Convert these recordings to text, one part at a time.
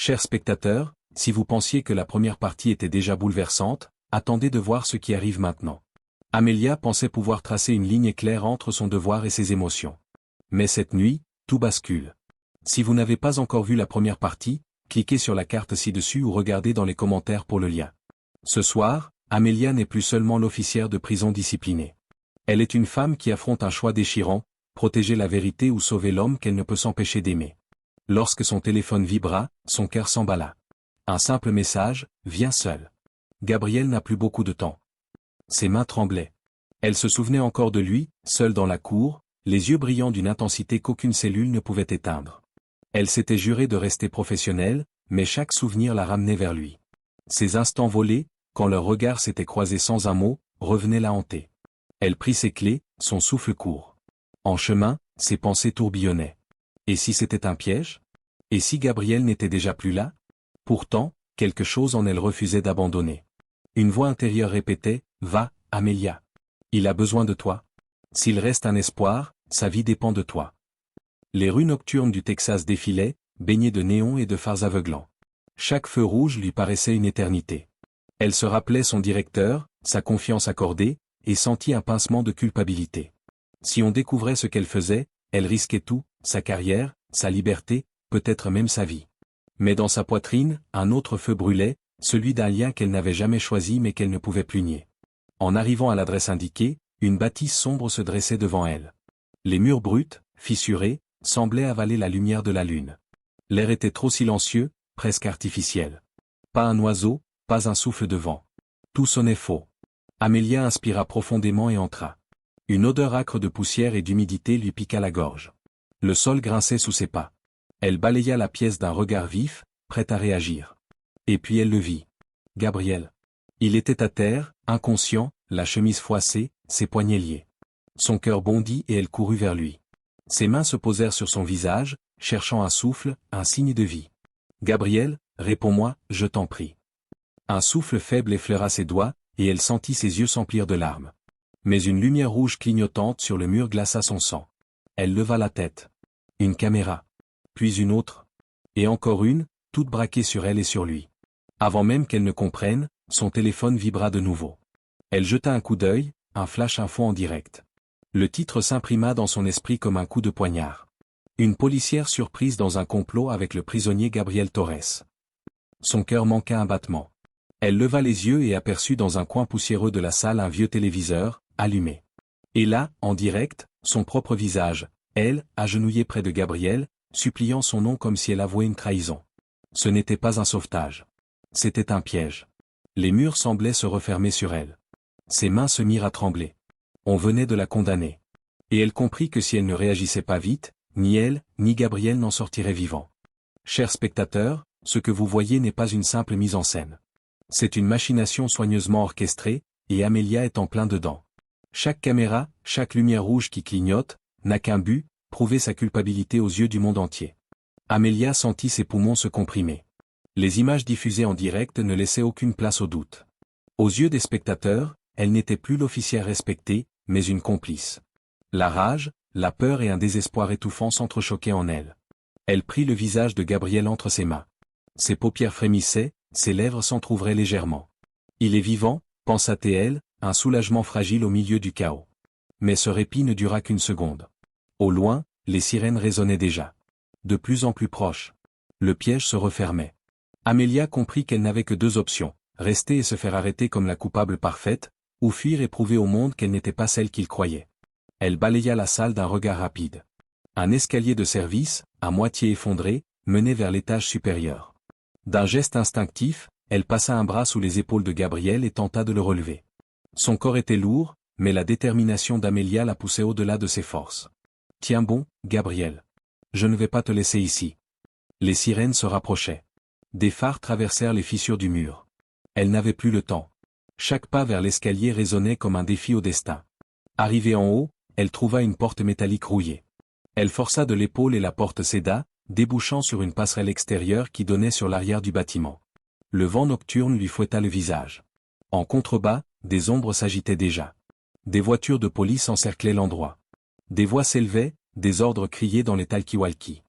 Chers spectateurs, si vous pensiez que la première partie était déjà bouleversante, attendez de voir ce qui arrive maintenant. Amelia pensait pouvoir tracer une ligne claire entre son devoir et ses émotions. Mais cette nuit, tout bascule. Si vous n'avez pas encore vu la première partie, cliquez sur la carte ci-dessus ou regardez dans les commentaires pour le lien. Ce soir, Amelia n'est plus seulement l'officière de prison disciplinée. Elle est une femme qui affronte un choix déchirant, protéger la vérité ou sauver l'homme qu'elle ne peut s'empêcher d'aimer. Lorsque son téléphone vibra, son cœur s'emballa. Un simple message, viens seul. Gabriel n'a plus beaucoup de temps. Ses mains tremblaient. Elle se souvenait encore de lui, seul dans la cour, les yeux brillants d'une intensité qu'aucune cellule ne pouvait éteindre. Elle s'était jurée de rester professionnelle, mais chaque souvenir la ramenait vers lui. Ces instants volés, quand leurs regards s'étaient croisés sans un mot, revenaient la hanter. Elle prit ses clés, son souffle court. En chemin, ses pensées tourbillonnaient. Et si c'était un piège? Et si Gabriel n'était déjà plus là? Pourtant, quelque chose en elle refusait d'abandonner. Une voix intérieure répétait, « Va, Amelia. Il a besoin de toi. S'il reste un espoir, sa vie dépend de toi. » Les rues nocturnes du Texas défilaient, baignées de néons et de phares aveuglants. Chaque feu rouge lui paraissait une éternité. Elle se rappelait son directeur, sa confiance accordée, et sentit un pincement de culpabilité. Si on découvrait ce qu'elle faisait, elle risquait tout, sa carrière, sa liberté, peut-être même sa vie. Mais dans sa poitrine, un autre feu brûlait, celui d'un lien qu'elle n'avait jamais choisi mais qu'elle ne pouvait plus nier. En arrivant à l'adresse indiquée, une bâtisse sombre se dressait devant elle. Les murs bruts, fissurés, semblaient avaler la lumière de la lune. L'air était trop silencieux, presque artificiel. Pas un oiseau, pas un souffle de vent. Tout sonnait faux. Amelia inspira profondément et entra. Une odeur âcre de poussière et d'humidité lui piqua la gorge. Le sol grinçait sous ses pas. Elle balaya la pièce d'un regard vif, prête à réagir. Et puis elle le vit. Gabriel. Il était à terre, inconscient, la chemise froissée, ses poignets liés. Son cœur bondit et elle courut vers lui. Ses mains se posèrent sur son visage, cherchant un souffle, un signe de vie. « Gabriel, réponds-moi, je t'en prie. » Un souffle faible effleura ses doigts, et elle sentit ses yeux s'emplir de larmes. Mais une lumière rouge clignotante sur le mur glaça son sang. Elle leva la tête. Une caméra. Puis une autre. Et encore une, toute braquée sur elle et sur lui. Avant même qu'elle ne comprenne, son téléphone vibra de nouveau. Elle jeta un coup d'œil, un flash info en direct. Le titre s'imprima dans son esprit comme un coup de poignard. Une policière surprise dans un complot avec le prisonnier Gabriel Torres. Son cœur manqua un battement. Elle leva les yeux et aperçut dans un coin poussiéreux de la salle un vieux téléviseur, allumé. Et là, en direct, son propre visage, elle, agenouillée près de Gabriel, suppliant son nom comme si elle avouait une trahison. Ce n'était pas un sauvetage. C'était un piège. Les murs semblaient se refermer sur elle. Ses mains se mirent à trembler. On venait de la condamner. Et elle comprit que si elle ne réagissait pas vite, ni elle, ni Gabriel n'en sortiraient vivants. Chers spectateurs, ce que vous voyez n'est pas une simple mise en scène. C'est une machination soigneusement orchestrée, et Amelia est en plein dedans. Chaque caméra, chaque lumière rouge qui clignote, n'a qu'un but, prouver sa culpabilité aux yeux du monde entier. Amelia sentit ses poumons se comprimer. Les images diffusées en direct ne laissaient aucune place au doute. Aux yeux des spectateurs, elle n'était plus l'officière respectée, mais une complice. La rage, la peur et un désespoir étouffant s'entrechoquaient en elle. Elle prit le visage de Gabriel entre ses mains. Ses paupières frémissaient, ses lèvres s'entr'ouvraient légèrement. Il est vivant, pensa-t-elle, un soulagement fragile au milieu du chaos. Mais ce répit ne dura qu'une seconde. Au loin, les sirènes résonnaient déjà. De plus en plus proches. Le piège se refermait. Amelia comprit qu'elle n'avait que deux options, rester et se faire arrêter comme la coupable parfaite, ou fuir et prouver au monde qu'elle n'était pas celle qu'il croyait. Elle balaya la salle d'un regard rapide. Un escalier de service, à moitié effondré, menait vers l'étage supérieur. D'un geste instinctif, elle passa un bras sous les épaules de Gabriel et tenta de le relever. Son corps était lourd, mais la détermination d'Amelia la poussait au-delà de ses forces. « Tiens bon, Gabriel. Je ne vais pas te laisser ici. » Les sirènes se rapprochaient. Des phares traversèrent les fissures du mur. Elle n'avait plus le temps. Chaque pas vers l'escalier résonnait comme un défi au destin. Arrivée en haut, elle trouva une porte métallique rouillée. Elle força de l'épaule et la porte céda, débouchant sur une passerelle extérieure qui donnait sur l'arrière du bâtiment. Le vent nocturne lui fouetta le visage. En contrebas, des ombres s'agitaient déjà. Des voitures de police encerclaient l'endroit. Des voix s'élevaient, des ordres criés dans les talkie-walkie.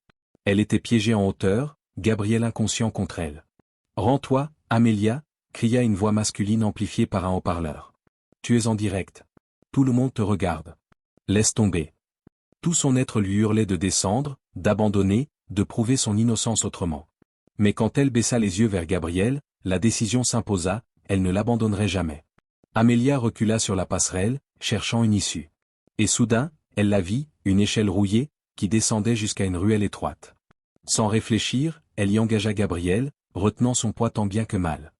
Elle était piégée en hauteur, Gabriel inconscient contre elle. « Rends-toi, Amélia !» cria une voix masculine amplifiée par un haut-parleur. « Tu es en direct. Tout le monde te regarde. Laisse tomber. » Tout son être lui hurlait de descendre, d'abandonner, de prouver son innocence autrement. Mais quand elle baissa les yeux vers Gabriel, la décision s'imposa, elle ne l'abandonnerait jamais. Amélia recula sur la passerelle, cherchant une issue. Et soudain, elle la vit, une échelle rouillée, qui descendait jusqu'à une ruelle étroite. Sans réfléchir, elle y engagea Gabriel, retenant son poids tant bien que mal.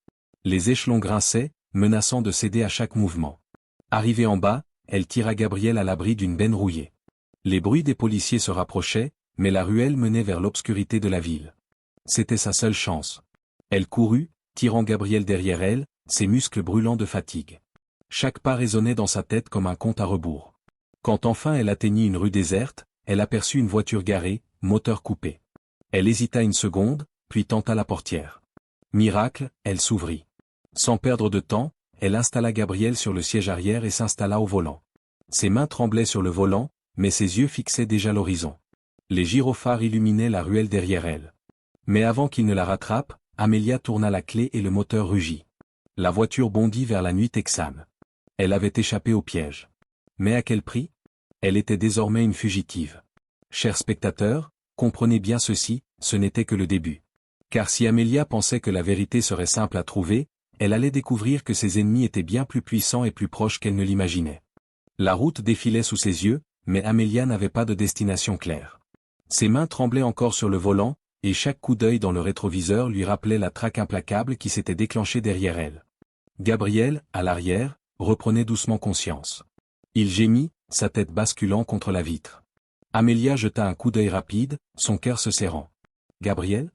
Les échelons grinçaient, menaçant de céder à chaque mouvement. Arrivée en bas, elle tira Gabriel à l'abri d'une benne rouillée. Les bruits des policiers se rapprochaient, mais la ruelle menait vers l'obscurité de la ville. C'était sa seule chance. Elle courut, tirant Gabriel derrière elle, ses muscles brûlants de fatigue. Chaque pas résonnait dans sa tête comme un compte à rebours. Quand enfin elle atteignit une rue déserte, elle aperçut une voiture garée, moteur coupé. Elle hésita une seconde, puis tenta la portière. Miracle, elle s'ouvrit. Sans perdre de temps, elle installa Gabriel sur le siège arrière et s'installa au volant. Ses mains tremblaient sur le volant, mais ses yeux fixaient déjà l'horizon. Les gyrophares illuminaient la ruelle derrière elle. Mais avant qu'il ne la rattrape, Amélia tourna la clé et le moteur rugit. La voiture bondit vers la nuit texane. Elle avait échappé au piège. Mais à quel prix? Elle était désormais une fugitive. Chers spectateurs, comprenez bien ceci, ce n'était que le début. Car si Amélia pensait que la vérité serait simple à trouver, elle allait découvrir que ses ennemis étaient bien plus puissants et plus proches qu'elle ne l'imaginait. La route défilait sous ses yeux, mais Amélia n'avait pas de destination claire. Ses mains tremblaient encore sur le volant, et chaque coup d'œil dans le rétroviseur lui rappelait la traque implacable qui s'était déclenchée derrière elle. Gabriel, à l'arrière, reprenait doucement conscience. Il gémit, sa tête basculant contre la vitre. Amélia jeta un coup d'œil rapide, son cœur se serrant. « Gabriel?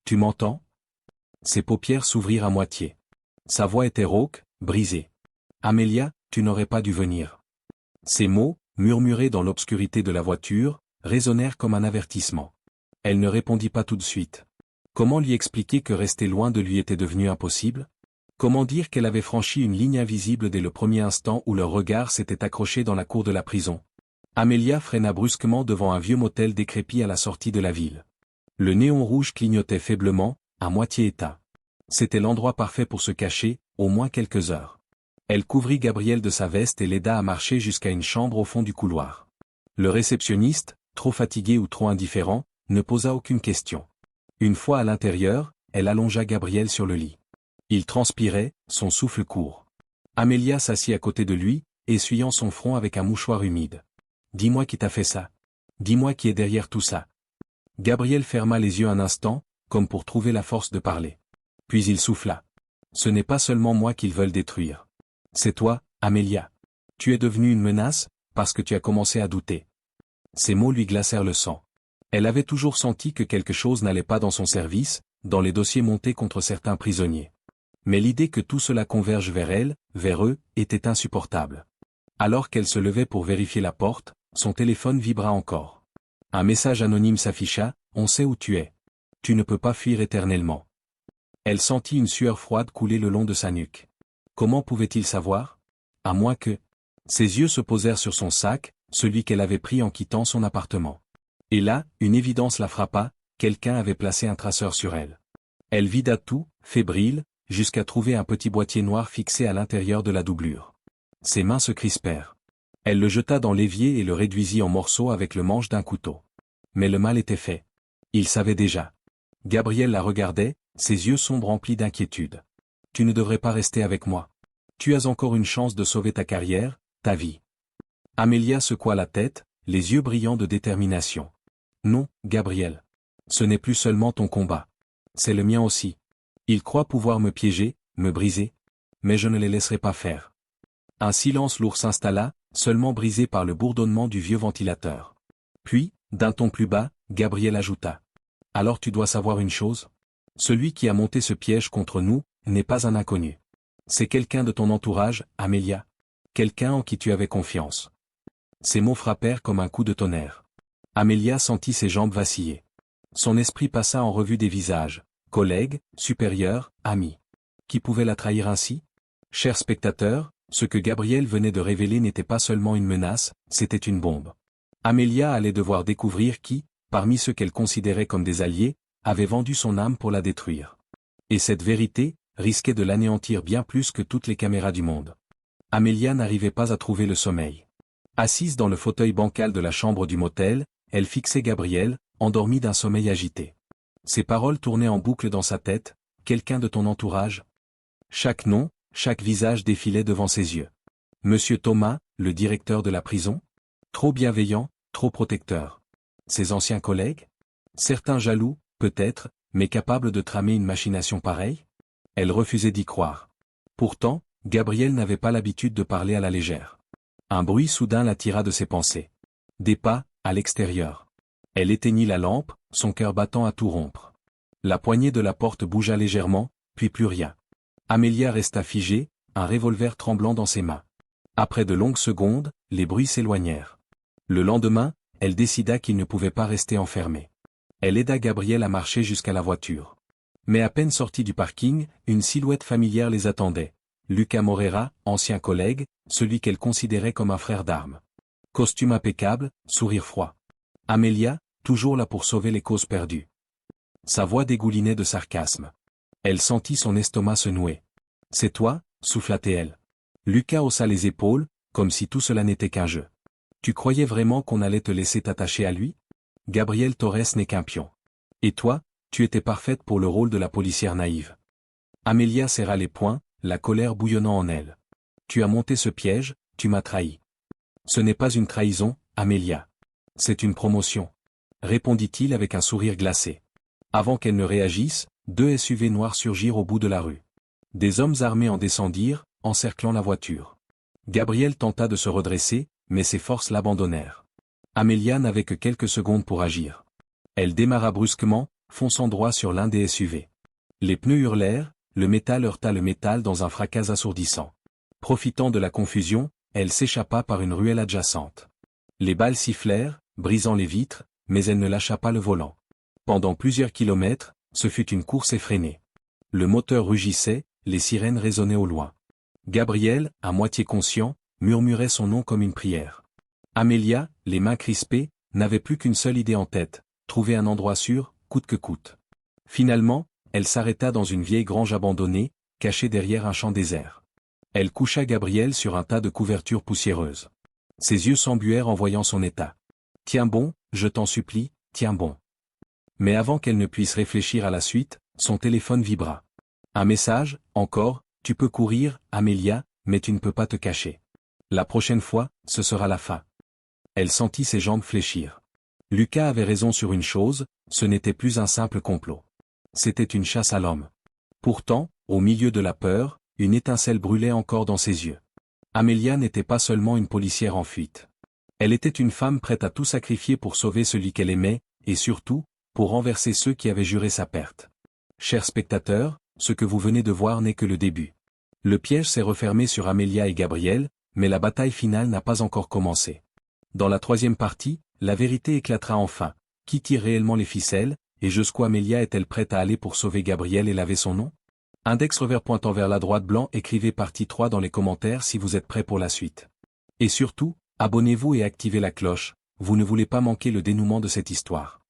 Tu m'entends » Ses paupières s'ouvrirent à moitié. Sa voix était rauque, brisée. « Amélia, tu n'aurais pas dû venir. » Ces mots, murmurés dans l'obscurité de la voiture, résonnèrent comme un avertissement. Elle ne répondit pas tout de suite. Comment lui expliquer que rester loin de lui était devenu impossible? Comment dire qu'elle avait franchi une ligne invisible dès le premier instant où leur regard s'était accroché dans la cour de la prison? Amélia freina brusquement devant un vieux motel décrépit à la sortie de la ville. Le néon rouge clignotait faiblement, à moitié éteint. C'était l'endroit parfait pour se cacher, au moins quelques heures. Elle couvrit Gabriel de sa veste et l'aida à marcher jusqu'à une chambre au fond du couloir. Le réceptionniste, trop fatigué ou trop indifférent, ne posa aucune question. Une fois à l'intérieur, elle allongea Gabriel sur le lit. Il transpirait, son souffle court. Amélia s'assit à côté de lui, essuyant son front avec un mouchoir humide. « Dis-moi qui t'a fait ça. Dis-moi qui est derrière tout ça. » Gabriel ferma les yeux un instant, comme pour trouver la force de parler. Puis il souffla. « Ce n'est pas seulement moi qu'ils veulent détruire. C'est toi, Amélia. Tu es devenue une menace, parce que tu as commencé à douter. » Ces mots lui glacèrent le sang. Elle avait toujours senti que quelque chose n'allait pas dans son service, dans les dossiers montés contre certains prisonniers. Mais l'idée que tout cela converge vers elle, vers eux, était insupportable. Alors qu'elle se levait pour vérifier la porte, son téléphone vibra encore. Un message anonyme s'afficha, « On sait où tu es. Tu ne peux pas fuir éternellement. » Elle sentit une sueur froide couler le long de sa nuque. Comment pouvait-il savoir? À moins que... Ses yeux se posèrent sur son sac, celui qu'elle avait pris en quittant son appartement. Et là, une évidence la frappa, quelqu'un avait placé un traceur sur elle. Elle vida tout, fébrile, jusqu'à trouver un petit boîtier noir fixé à l'intérieur de la doublure. Ses mains se crispèrent. Elle le jeta dans l'évier et le réduisit en morceaux avec le manche d'un couteau. Mais le mal était fait. Il savait déjà. Gabriel la regardait, ses yeux sombres remplis d'inquiétude. « Tu ne devrais pas rester avec moi. Tu as encore une chance de sauver ta carrière, ta vie. » Amélia secoua la tête, les yeux brillants de détermination. « Non, Gabriel. Ce n'est plus seulement ton combat. C'est le mien aussi. Ils croient pouvoir me piéger, me briser. Mais je ne les laisserai pas faire. » Un silence lourd s'installa, seulement brisé par le bourdonnement du vieux ventilateur. Puis, d'un ton plus bas, Gabriel ajouta. « Alors tu dois savoir une chose. Celui qui a monté ce piège contre nous, n'est pas un inconnu. C'est quelqu'un de ton entourage, Amélia. Quelqu'un en qui tu avais confiance. » Ces mots frappèrent comme un coup de tonnerre. Amélia sentit ses jambes vaciller. Son esprit passa en revue des visages, collègues, supérieurs, amis. Qui pouvait la trahir ainsi? Chers spectateurs, ce que Gabriel venait de révéler n'était pas seulement une menace, c'était une bombe. Amélia allait devoir découvrir qui, parmi ceux qu'elle considérait comme des alliés, avait vendu son âme pour la détruire. Et cette vérité risquait de l'anéantir bien plus que toutes les caméras du monde. Amelia n'arrivait pas à trouver le sommeil. Assise dans le fauteuil bancal de la chambre du motel, elle fixait Gabriel, endormi d'un sommeil agité. Ses paroles tournaient en boucle dans sa tête, « Quelqu'un de ton entourage ?» Chaque nom, chaque visage défilait devant ses yeux. Monsieur Thomas, le directeur de la prison? Trop bienveillant, trop protecteur. Ses anciens collègues? Certains jaloux, peut-être, mais capables de tramer une machination pareille? Elle refusait d'y croire. Pourtant, Gabriel n'avait pas l'habitude de parler à la légère. Un bruit soudain l'attira de ses pensées. Des pas, à l'extérieur. Elle éteignit la lampe, son cœur battant à tout rompre. La poignée de la porte bougea légèrement, puis plus rien. Amelia resta figée, un revolver tremblant dans ses mains. Après de longues secondes, les bruits s'éloignèrent. Le lendemain, elle décida qu'il ne pouvait pas rester enfermé. Elle aida Gabriel à marcher jusqu'à la voiture. Mais à peine sortis du parking, une silhouette familière les attendait. Lucas Moreira, ancien collègue, celui qu'elle considérait comme un frère d'armes. Costume impeccable, sourire froid. Amelia, toujours là pour sauver les causes perdues. Sa voix dégoulinait de sarcasme. Elle sentit son estomac se nouer. « C'est toi » souffla-t-elle. Lucas haussa les épaules, comme si tout cela n'était qu'un jeu. « Tu croyais vraiment qu'on allait te laisser t'attacher à lui ? Gabriel Torres n'est qu'un pion. Et toi, tu étais parfaite pour le rôle de la policière naïve. » Amelia serra les poings, la colère bouillonnant en elle. « Tu as monté ce piège, tu m'as trahi. »« Ce n'est pas une trahison, Amelia. C'est une promotion. » répondit-il avec un sourire glacé. Avant qu'elle ne réagisse, 2 SUV noirs surgirent au bout de la rue. Des hommes armés en descendirent, encerclant la voiture. Gabriel tenta de se redresser, mais ses forces l'abandonnèrent. Amelia n'avait que quelques secondes pour agir. Elle démarra brusquement, fonçant droit sur l'un des SUV. Les pneus hurlèrent, le métal heurta le métal dans un fracas assourdissant. Profitant de la confusion, elle s'échappa par une ruelle adjacente. Les balles sifflèrent, brisant les vitres, mais elle ne lâcha pas le volant. Pendant plusieurs kilomètres, ce fut une course effrénée. Le moteur rugissait, les sirènes résonnaient au loin. Gabriel, à moitié conscient, murmurait son nom comme une prière. Amelia, les mains crispées, n'avait plus qu'une seule idée en tête, trouver un endroit sûr, coûte que coûte. Finalement, elle s'arrêta dans une vieille grange abandonnée, cachée derrière un champ désert. Elle coucha Gabriel sur un tas de couvertures poussiéreuses. Ses yeux s'embuèrent en voyant son état. « Tiens bon, je t'en supplie, tiens bon. » Mais avant qu'elle ne puisse réfléchir à la suite, son téléphone vibra. Un message, encore, « Tu peux courir, Amelia, mais tu ne peux pas te cacher. La prochaine fois, ce sera la fin. » Elle sentit ses jambes fléchir. Lucas avait raison sur une chose, ce n'était plus un simple complot. C'était une chasse à l'homme. Pourtant, au milieu de la peur, une étincelle brûlait encore dans ses yeux. Amelia n'était pas seulement une policière en fuite. Elle était une femme prête à tout sacrifier pour sauver celui qu'elle aimait, et surtout, pour renverser ceux qui avaient juré sa perte. Chers spectateurs, ce que vous venez de voir n'est que le début. Le piège s'est refermé sur Amelia et Gabriel, mais la bataille finale n'a pas encore commencé. Dans la 3e partie, la vérité éclatera enfin. Qui tire réellement les ficelles, et jusqu'où Amelia est-elle prête à aller pour sauver Gabriel et laver son nom? Index revers pointant vers la droite blanc, écrivez partie 3 dans les commentaires si vous êtes prêts pour la suite. Et surtout, abonnez-vous et activez la cloche, vous ne voulez pas manquer le dénouement de cette histoire.